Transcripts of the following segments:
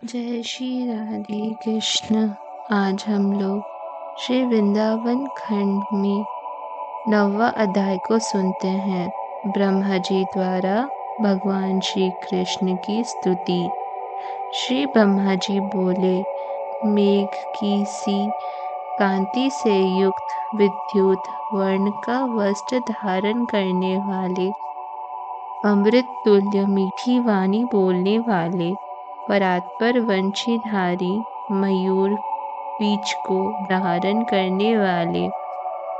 जय श्री राधे कृष्ण। आज हम लोग श्री वृंदावन खंड में 9वां अध्याय को सुनते हैं। ब्रह्मा जी द्वारा भगवान श्री कृष्ण की स्तुति। श्री ब्रह्मा जी बोले, मेघ की सी कांति से युक्त विद्युत वर्ण का वस्त्र धारण करने वाले, अमृत तुल्य मीठी वाणी बोलने वाले, परात्पर वंशीधारी मयूर बीज को धारण करने वाले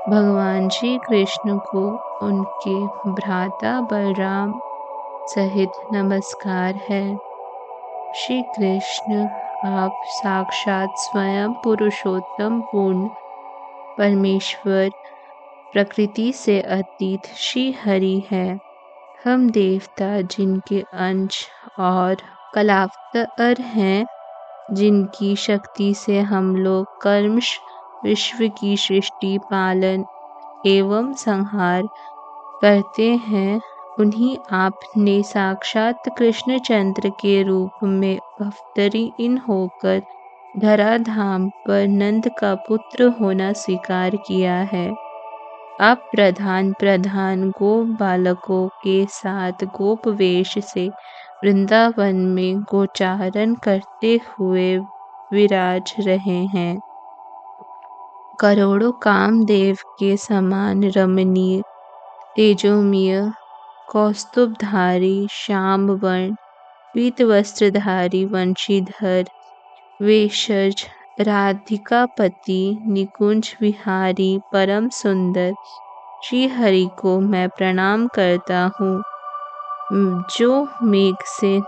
भगवान श्री कृष्ण को उनके भ्राता बलराम सहित नमस्कार है। श्री कृष्ण, आप साक्षात स्वयं पुरुषोत्तम पूर्ण परमेश्वर, प्रकृति से अतीत श्री हरि है। हम देवता जिनके अंश और कलावतर हैं, जिनकी शक्ति से हम लोग कर्मश विश्व की सृष्टि, पालन एवं संहार करते हैं, उन्हीं आपने साक्षात कृष्णचंद्र के रूप में अवतीर्ण होकर धराधाम पर नंद का पुत्र होना स्वीकार किया है। आप प्रधान गोप बालकों के साथ गोप वेश से वृंदावन में गोचारण करते हुए विराज रहे हैं। करोड़ों कामदेव के समान रमणीय, तेजोमय, कौस्तुभधारी, श्याम वर्ण, पीत वस्त्रधारी वंशीधर, वेशज, राधिकापति, निकुंज विहारी, परम सुंदर श्री हरि को मैं प्रणाम करता हूँ, जो मेघ से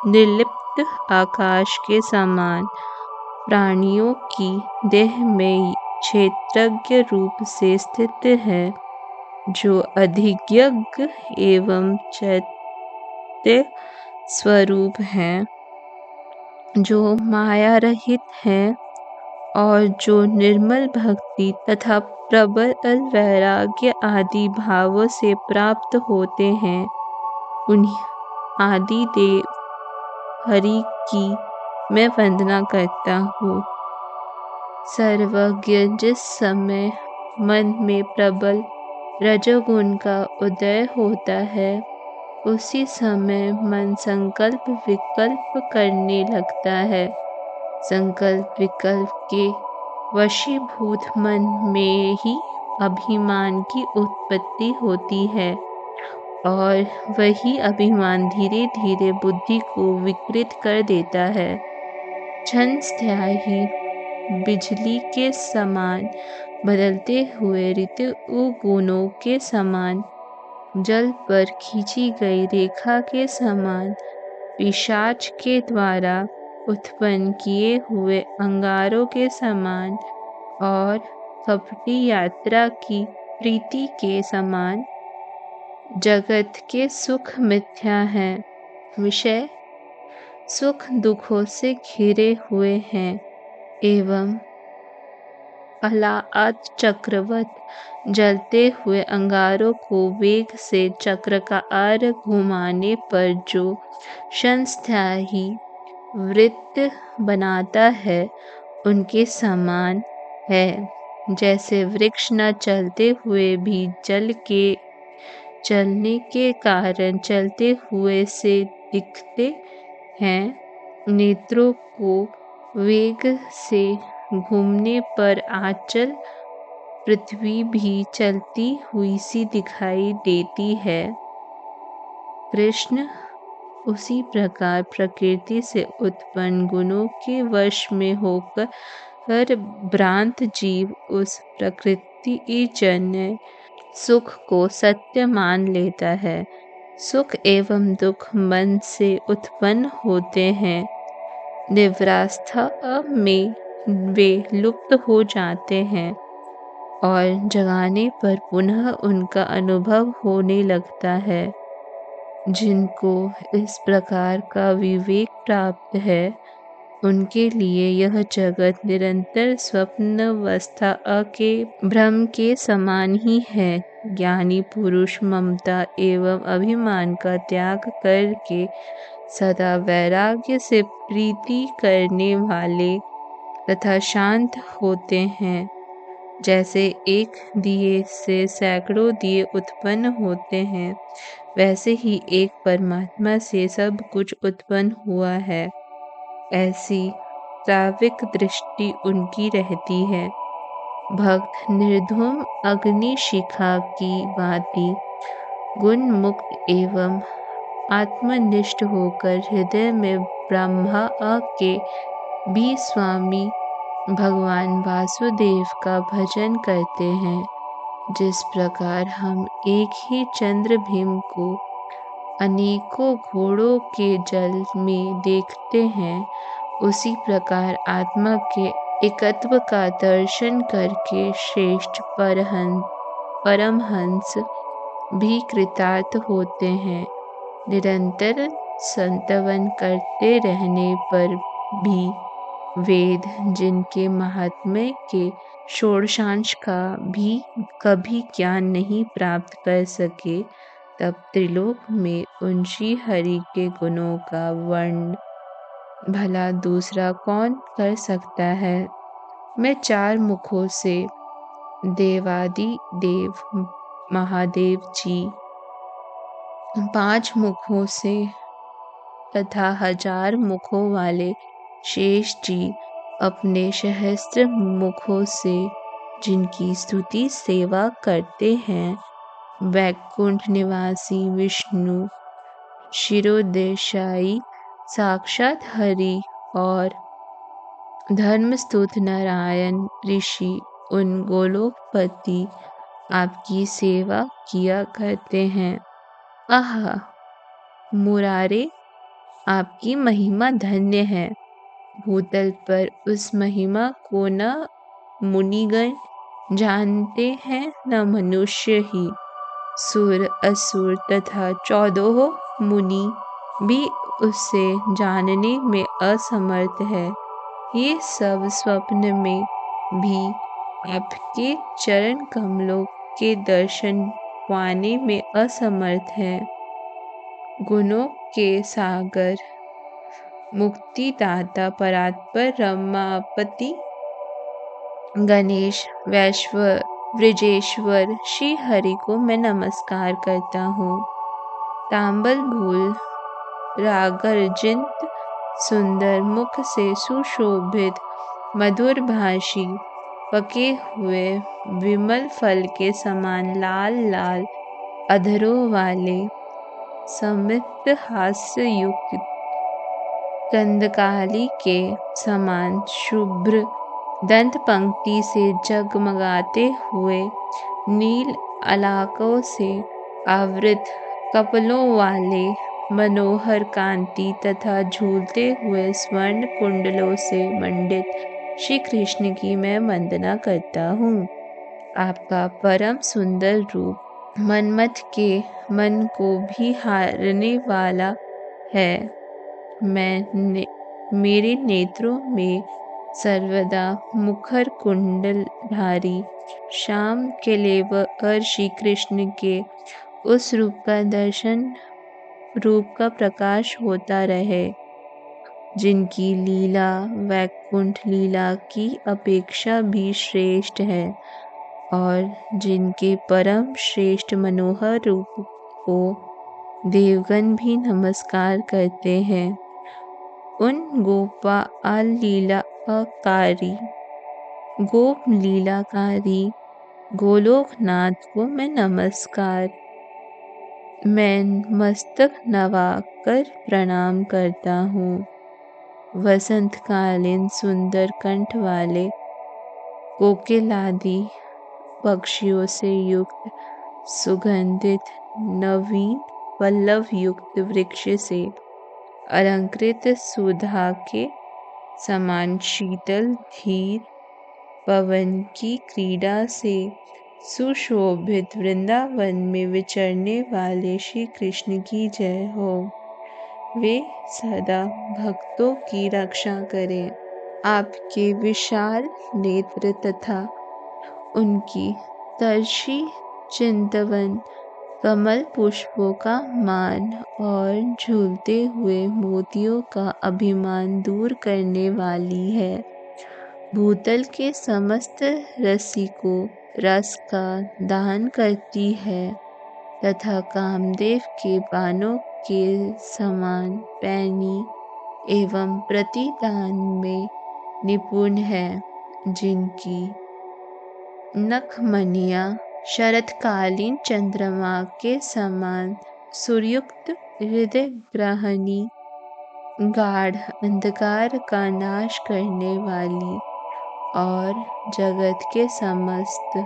निर्लिप्त आकाश के समान प्राणियों की देह में क्षेत्रज्ञ रूप से स्थित है, जो अधिज्ञ एवं चैत्य स्वरूप है, जो माया रहित है और जो निर्मल भक्ति तथा प्रबल वैराग्य आदि भावों से प्राप्त होते हैं, उन्हीं आदि देव हरि की मैं वंदना करता हूँ। सर्वज्ञ, जिस समय मन में प्रबल रजोगुण का उदय होता है, उसी समय मन संकल्प विकल्प करने लगता है। संकल्प विकल्प के वशीभूत मन में ही अभिमान की उत्पत्ति होती है और वही अभिमान धीरे धीरे बुद्धि को विकृत कर देता है। क्षणस्थायी बिजली के समान बदलते हुए ऋतु गुणों के समान, जल पर खींची गई रेखा के समान, पिशाच के द्वारा उत्पन्न किए हुए अंगारों के समान और कपटी यात्रा की प्रीति के समान, जगत के सुख मिथ्या हैं। विषय सुख दुखों से घिरे हुए हैं एवं अलाअत चक्रवत जलते हुए अंगारों को वेग से चक्र का आर घुमाने पर जो क्षणस्थायी वृत्त बनाता है, उनके समान है। जैसे वृक्ष न चलते हुए भी जल के चलने के कारण चलते हुए से दिखते हैं, नेत्रों को वेग से घूमने पर आंचल पृथ्वी भी चलती हुई सी दिखाई देती है। कृष्ण उसी प्रकार प्रकृति से उत्पन्न गुणों के वश में होकर हर भ्रांत जीव उस प्रकृति जन्य सुख को सत्य मान लेता है। सुख एवं दुख मन से उत्पन्न होते हैं। निवृत्तावस्था में वे लुप्त हो जाते हैं और जगाने पर पुनः उनका अनुभव होने लगता है। जिनको इस प्रकार का विवेक प्राप्त है, उनके लिए यह जगत निरंतर स्वप्नावस्था के भ्रम के समान ही है। ज्ञानी पुरुष ममता एवं अभिमान का त्याग करके सदा वैराग्य से प्रीति करने वाले तथा शांत होते हैं। जैसे एक दिए से सैकड़ों दिए उत्पन्न होते हैं, वैसे ही एक परमात्मा से सब कुछ उत्पन्न हुआ है, ऐसी सात्विक दृष्टि उनकी रहती है। भक्त निर्धूम अग्नि शिखा की भांति गुण मुक्त एवं आत्मनिष्ठ होकर हृदय में ब्रह्मा के भी स्वामी भगवान वासुदेव का भजन करते हैं। जिस प्रकार हम एक ही चंद्र भीम को अनेकों घोड़ों के जल में देखते हैं, उसी प्रकार आत्मा के एकत्व का दर्शन करके श्रेष्ठ परमहंस भी कृतार्थ होते हैं। निरंतर संतवन करते रहने पर भी वेद जिनके महात्म्य के षोडशांश का भी कभी ज्ञान नहीं प्राप्त कर सके, तब त्रिलोक में उन श्री हरि के गुणों का वर्णन भला दूसरा कौन कर सकता है। मैं 4 मुखों से देवादि देव महादेव जी, 5 मुखों से तथा 1000 मुखों वाले शेष जी, अपने सहस्त्र मुखों से जिनकी स्तुति सेवा करते हैं, वैकुंठ निवासी विष्णु, शिरोदेशाई साक्षात हरि और धर्मस्तुत नारायण ऋषि, उन गोलोकपति आपकी सेवा किया करते हैं। आहा मुरारे, आपकी महिमा धन्य है। भूतल पर उस महिमा को न मुनिगण जानते हैं, न मनुष्य ही। सुर असुर तथा 14 मुनि भी उसे जानने में असमर्थ है। ये सब स्वप्न में भी आपके चरण कमलों के दर्शन पाने में असमर्थ है। गुणों के सागर, मुक्तिदाता परात्पर रमापति गणेश वैश्वर वृजेश्वर श्री हरि को मैं नमस्कार करता हूँ। तांबल भूल रागर्जित सुंदर मुख से सुशोभित मधुर भाषी, पके हुए विमल फल के समान लाल लाल अधरों वाले, समित हास्य युक्त कंदकाली के समान शुभ्र दंत पंक्ति से जगमगाते हुए, नील अलाकों से आवृत कपलों वाले मनोहर कांति तथा झूलते हुए स्वर्ण कुंडलों से मंडित श्री कृष्ण की मैं वंदना करता हूँ। आपका परम सुंदर रूप मनमथ के मन को भी हारने वाला है। मेरे नेत्रों में सर्वदा मुखर कुंडलधारी श्याम केलेवर श्री कृष्ण के उस रूप का प्रकाश होता रहे, जिनकी लीला वैकुंठ लीला की अपेक्षा भी श्रेष्ठ है और जिनके परम श्रेष्ठ मनोहर रूप को देवगण भी नमस्कार करते हैं। उन गोपाल गोप लीलाकारी गोलोकनाथ को मैं नमस्कार, मैं मस्तक नवाकर प्रणाम करता हूँ। वसंतकालीन सुंदर कंठ वाले कोकिलादि पक्षियों से युक्त सुगंधित नवीन पल्लव युक्त वृक्ष से अलंकृत सुधा के समान शीतल धीर पवन की क्रीड़ा से सुशोभित वृंदावन में विचरने वाले श्री कृष्ण की जय हो। वे सदा भक्तों की रक्षा करें। आपके विशाल नेत्र तथा उनकी तरशी चिंतवन कमल पुष्पों का मान और झूलते हुए मोतियों का अभिमान दूर करने वाली है। भूतल के समस्त रसिकों रस का दान करती है तथा कामदेव के बाणों के समान पैनी एवं प्रतिदान में निपुण है, जिनकी नखमणियाँ शरतकालीन चंद्रमा के समान सूर्युक्त हृदय ग्रहणी गाढ़ अंधकार का नाश करने वाली और जगत के समस्त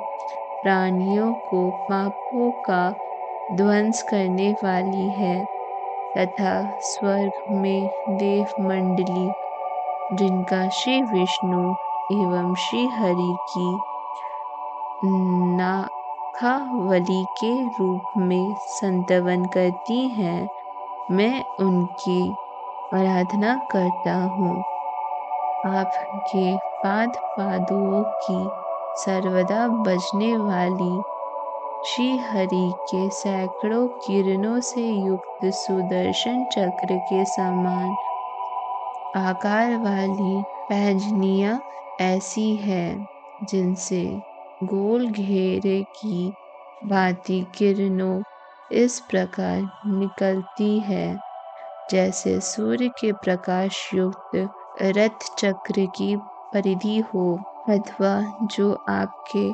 प्राणियों को पापों का ध्वंस करने वाली है तथा स्वर्ग में देव मंडली जिनका श्री विष्णु एवं श्री हरि की नाखावली के रूप में संतवन करती हैं, मैं उनकी आराधना करता हूँ। आपके पाद पादुओं की सर्वदा बजने वाली श्री हरि के सैकड़ों किरणों से युक्त सुदर्शन चक्र के समान आकार वाली पैजनियाँ ऐसी है जिनसे गोल घेरे की भांति किरणों इस प्रकार निकलती है जैसे सूर्य के प्रकाश युक्त रथ चक्र की परिधि हो, अथवा जो आपके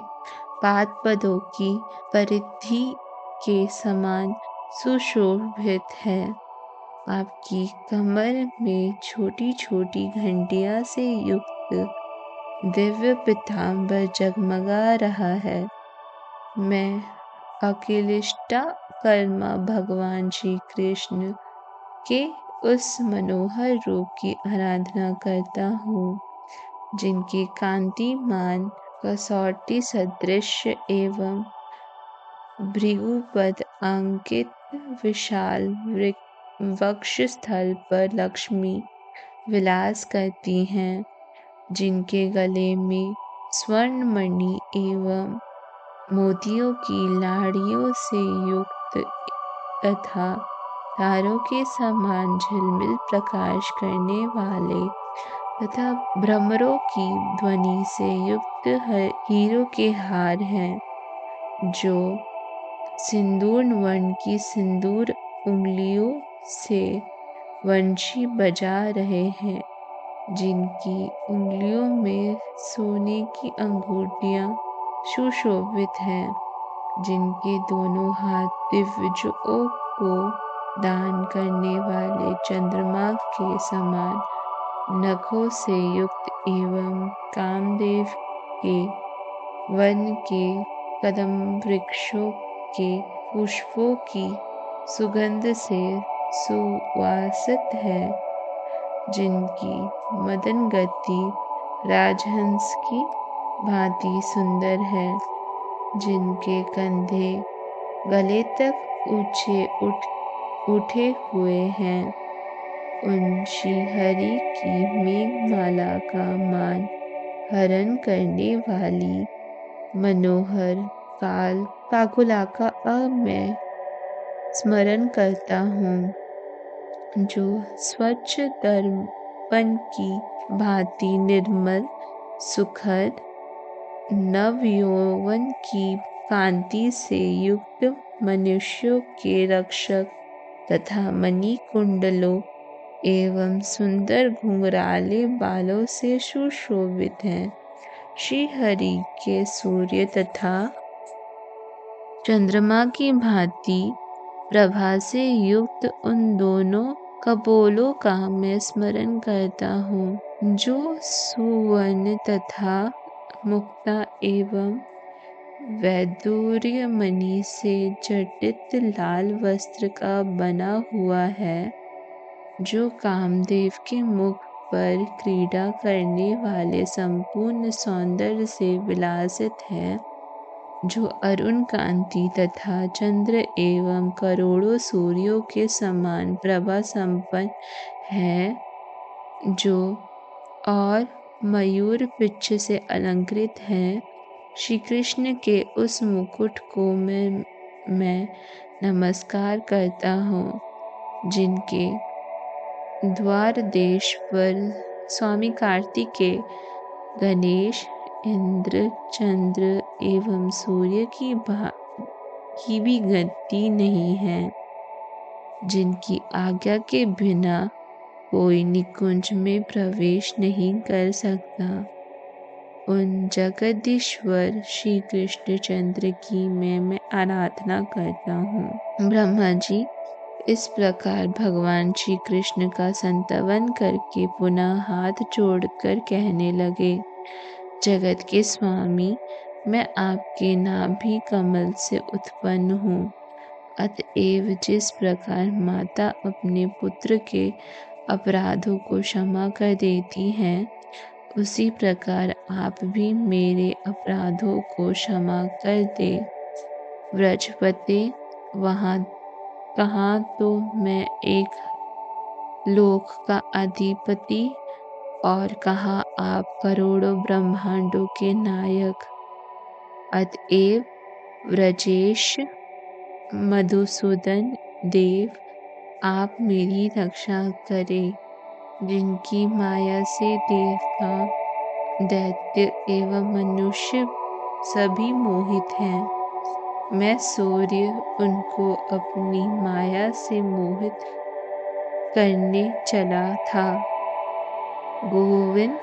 पाद पदों की परिधि के समान सुशोभित है। आपकी कमर में छोटी छोटी घंटियां से युक्त दिव्य पीतांबर जगमगा रहा है। मैं अखिलेष्टा कर्मा भगवान श्री कृष्ण के उस मनोहर रूप की आराधना करता हूँ, जिनकी कांतिमान कसौटी सदृश एवं भृगुपद अंकित विशाल वक्ष स्थल पर लक्ष्मी विलास करती हैं, जिनके गले में स्वर्णमणि एवं मोतियों की लाड़ियों से युक्त तथा तारों के समान झिलमिल प्रकाश करने वाले तथा भ्रमरों की ध्वनि से युक्त हीरों के हार हैं, जो सिंदूर वर्ण की सिंदूर उंगलियों से वंशी बजा रहे हैं, जिनकी उंगलियों में सोने की अंगूठियां सुशोभित हैं, जिनके दोनों हाथ दिव्यों को दान करने वाले चंद्रमा के समान नखों से युक्त एवं कामदेव के वन के कदम वृक्षों के पुष्पों की सुगंध से सुवासित है, जिनकी मदन गति राजहंस की भांति सुंदर है, जिनके कंधे गले तक ऊंचे उठे हुए हैं। उन श्री हरि की मेघमाला का मान हरण करने वाली मनोहर काकुला का मैं स्मरण करता हूँ, जो स्वच्छ दर्पण की भांति निर्मल सुखद नवयौवन की कांति से युक्त मनुष्यों के रक्षक तथा मणि कुंडलों एवं सुंदर घुंघराले बालों से सुशोभित हैं। श्री हरि के सूर्य तथा चंद्रमा की भांति प्रभा से युक्त उन दोनों कपोलों का मैं स्मरण करता हूँ, जो सुवर्ण तथा मुक्ता एवं वैदूर्य मणि से जटित लाल वस्त्र का बना हुआ है, जो कामदेव के मुख पर क्रीड़ा करने वाले संपूर्ण सौंदर्य से विलासित है, जो अरुण कांति तथा चंद्र एवं करोड़ों सूर्यों के समान प्रभा संपन्न है, जो और मयूर पिच्छ से अलंकृत है। श्री कृष्ण के उस मुकुट को मैं मैं नमस्कार करता हूँ, जिनके द्वारदेश्वर स्वामी कार्तिकेय, गणेश, इंद्र, चंद्र एवं सूर्य की भी गति नहीं है, जिनकी आज्ञा के बिना कोई निकुंज में प्रवेश नहीं कर सकता। उन जगदीश्वर श्री कृष्णचंद्र की मैं आराधना करता हूँ। ब्रह्मा जी इस प्रकार भगवान श्री कृष्ण का संतवन करके पुनः हाथ जोड़कर कहने लगे, जगत के स्वामी, मैं आपके नाभि कमल से उत्पन्न हूँ। अतएव जिस प्रकार माता अपने पुत्र के अपराधों को क्षमा कर देती हैं, उसी प्रकार आप भी मेरे अपराधों को क्षमा कर दे। व्रजपते, वहाँ कहाँ तो मैं एक लोक का अधिपति और कहाँ आप करोड़ों ब्रह्मांडों के नायक। अतएव व्रजेश मधुसूदन देव, आप मेरी रक्षा करें, जिनकी माया से देवता, दैत्य एवं मनुष्य सभी मोहित हैं। मैं सूर्य उनको अपनी माया से मोहित करने चला था। गोविंद,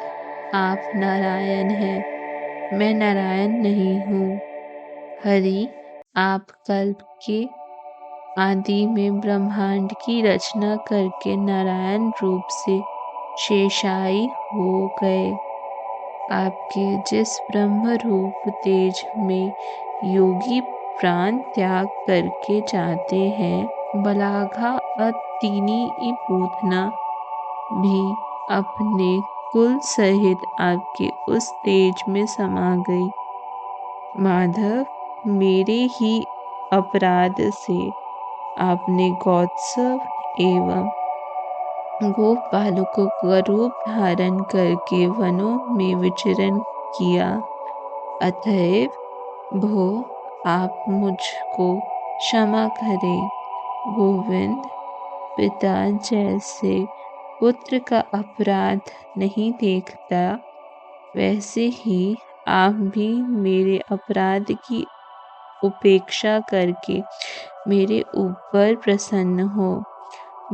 आप नारायण हैं, मैं नारायण नहीं हूँ। हरि, आप कल्प के आदि में ब्रह्मांड की रचना करके नारायण रूप से शेषायी हो गए। आपके जिस ब्रह्म रूप तेज में योगी प्राण त्याग करके जाते हैं, बलाघा अतिनी पूतना भी अपने कुल सहित आपके उस तेज में समा गई। माधव, मेरे ही अपराध से आपने गौत्सव एवं गोपालकों का रूप धारण करके वनों में विचरण किया। अतएव भो, आप मुझको क्षमा करें। गोविंद, पिता जैसे पुत्र का अपराध नहीं देखता, वैसे ही आप भी मेरे अपराध की उपेक्षा करके मेरे ऊपर प्रसन्न हो।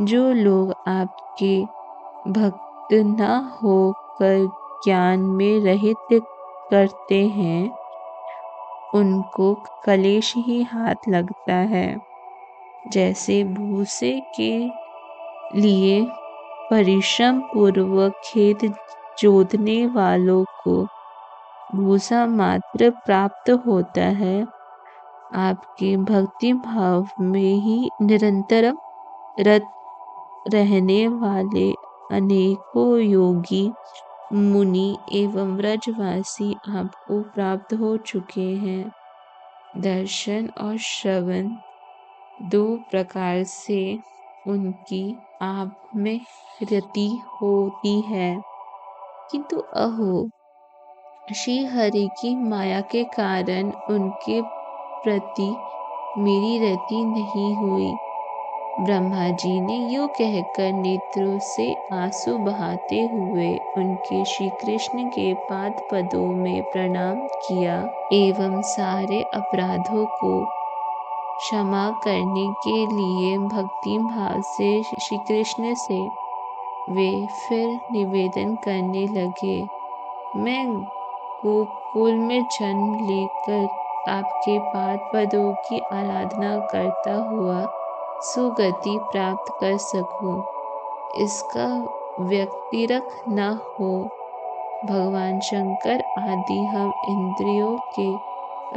जो लोग आपके भक्त न होकर ज्ञान में रहित करते हैं, उनको कलेश ही हाथ लगता है। जैसे भूसे के लिए परिश्रम पूर्वक खेत जोतने वालों को भूसा मात्र प्राप्त होता है, आपके भक्ति भाव में ही निरंतर रत रहने वाले अनेकों योगी मुनि एवं व्रजवासी आपको प्राप्त हो चुके हैं। दर्शन और श्रवण दो प्रकार से उनकी आप में रति होती है, किंतु अहो, श्री हरि की माया के कारण उनके प्रति मेरी रति नहीं हुई। ब्रह्मा जी ने यूं कहकर नेत्रों से आंसू बहाते हुए उनके श्री कृष्ण के पाद पदों में प्रणाम किया एवं सारे अपराधों को क्षमा करने के लिए भक्ति भाव से श्री कृष्ण से वे फिर निवेदन करने लगे, मैं गोकुल में जन्म लेकर आपके पाद पदों की आराधना करता हुआ सुगति प्राप्त कर सकूं, इसका व्यतिरक न हो। भगवान शंकर आदि हम इंद्रियों के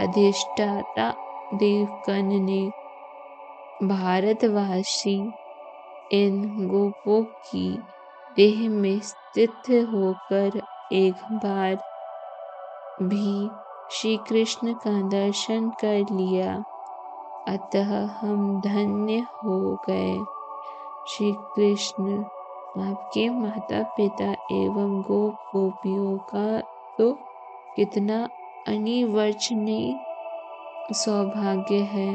अधिष्ठाता देवगण ने भारतवासी इन गोपों की देह में स्थित होकर एक बार भी श्री कृष्ण का दर्शन कर लिया, अतः हम धन्य हो गए। श्री कृष्ण, आपके माता पिता एवं गोपियों का तो कितना अनिवर्चनीय सौभाग्य है।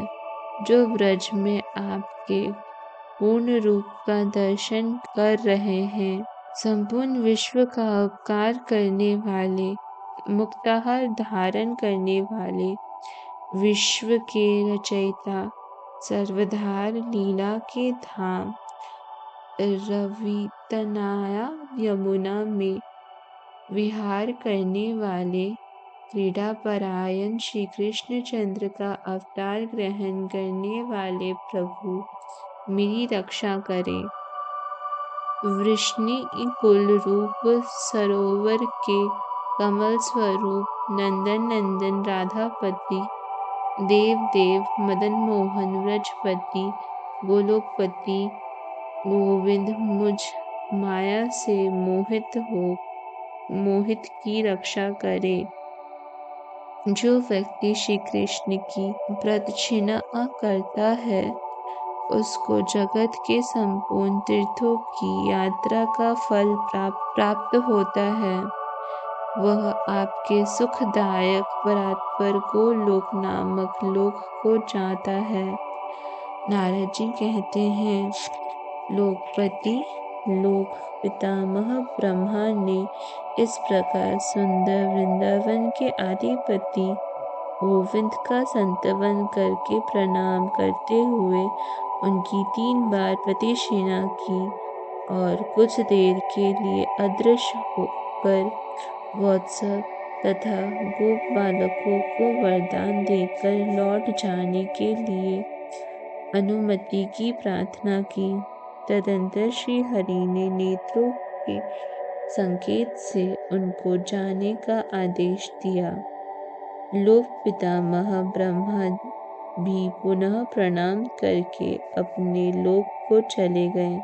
जो ब्रज में आपके पूर्ण रूप का दर्शन कर रहे हैं। संपूर्ण विश्व का उपकार करने वाले, मुक्ताहार धारण करने वाले, विश्व के रचयिता, सर्वधार लीला के धाम, रवितनया यमुना में विहार करने वाले, क्रीडापरायण श्री कृष्णचंद्र का अवतार ग्रहण करने वाले प्रभु मेरी रक्षा करें। वृष्णि कुल रूप सरोवर के कमल स्वरूप नंदन नंदन राधापति, देव देव मदन मोहन व्रजपति, गोलोकपति गोविंद मुझ माया से मोहित की रक्षा करे। जो व्यक्ति श्री कृष्ण की प्रदक्षिणा करता है उसको जगत के संपूर्ण तीर्थों की यात्रा का फल प्राप्त होता है। वह आपके सुखदायक परात्पर गोलोक नामक लोक को जाता है। नारद जी कहते हैं, लोकपति लोक पितामह ब्रह्मा ने इस प्रकार सुंदर वृंदावन के आदिपति गोविंद का संतवन करके प्रणाम करते हुए उनकी 3 बार प्रदक्षिणा की और कुछ देर के लिए अदृश्य होकर वत्सव तथा गोप बालकों को वरदान देकर लौट जाने के लिए अनुमति की प्रार्थना की। तदंतर श्री हरि ने नेत्रों के संकेत से उनको जाने का आदेश दिया। लोक पितामह ब्रह्मा भी पुनः प्रणाम करके अपने लोक को चले गए।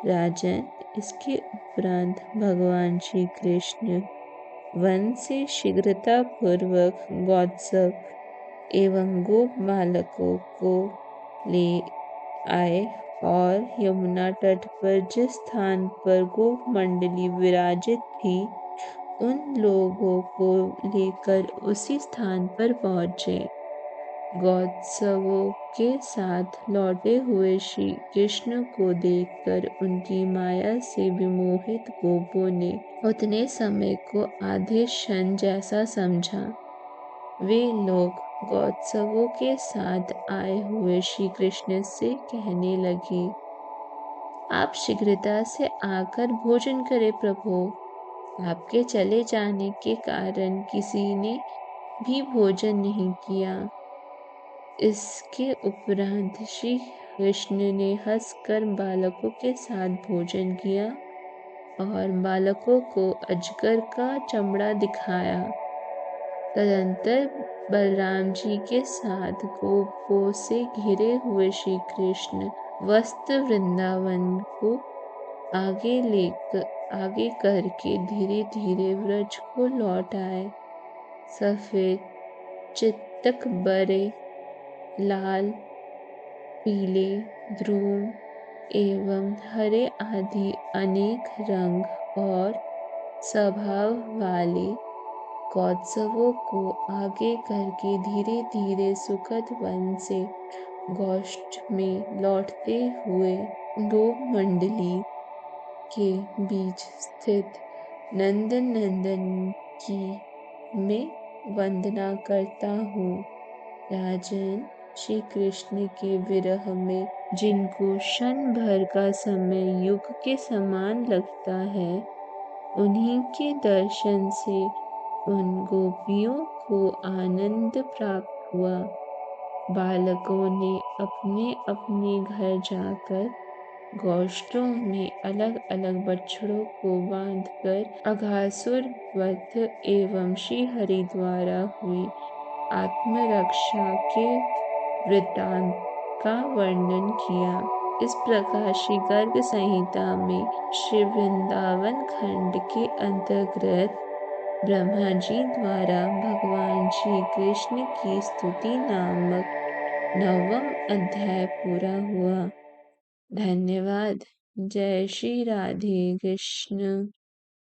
राजन, इसके उपरांत भगवान श्री कृष्ण वन से शीघ्रता पूर्वक गौत्सव एवं गोप बालकों को ले आए और यमुना तट पर जिस स्थान पर गोप मंडली विराजित थी उन लोगों को लेकर उसी स्थान पर पहुँचे। गौत्सवों के साथ लौटे हुए श्री कृष्ण को देखकर उनकी माया से विमोहित गोपों ने उतने समय को आधे क्षण जैसा समझा। वे लोग गौत्सवों के साथ आए हुए श्री कृष्ण से कहने लगे, आप शीघ्रता से आकर भोजन करें प्रभु। आपके चले जाने के कारण किसी ने भी भोजन नहीं किया। इसके उपरांत श्री कृष्ण ने हंसकर बालकों के साथ भोजन किया और बालकों को अजगर का चमड़ा दिखाया। तदंतर बलराम जी के साथ गोपों से घिरे हुए श्री कृष्ण वस्त्र वृंदावन को आगे करके धीरे धीरे व्रज को लौट आए। सफेद चित्तक बरे, लाल, पीले, ध्रुव एवं हरे आदि अनेक रंग और स्वभाव वाले गौत्सवों को आगे करके धीरे धीरे सुखद वन से गोष्ठ में लौटते हुए गोप मंडली के बीच स्थित नंदन नंदन की मैं वंदना करता हूँ। राजन, श्री कृष्ण के विरह में जिनको क्षण भर का समय युग के समान लगता है, उन्हीं के दर्शन से उन गोपियों को आनंद प्राप्त हुआ। बालकों ने अपने अपने घर जाकर गोष्ठों में अलग अलग बछड़ों को बांधकर अघासुर वध एवं श्री हरि द्वारा हुई आत्मरक्षा के वृत्तांत का वर्णन किया। इस प्रकार श्री गर्ग संहिता में श्री वृंदावन खंड के अंतर्गत ब्रह्मा जी द्वारा भगवान श्री कृष्ण की स्तुति नामक 9वां अध्याय पूरा हुआ। धन्यवाद। जय श्री राधे कृष्ण।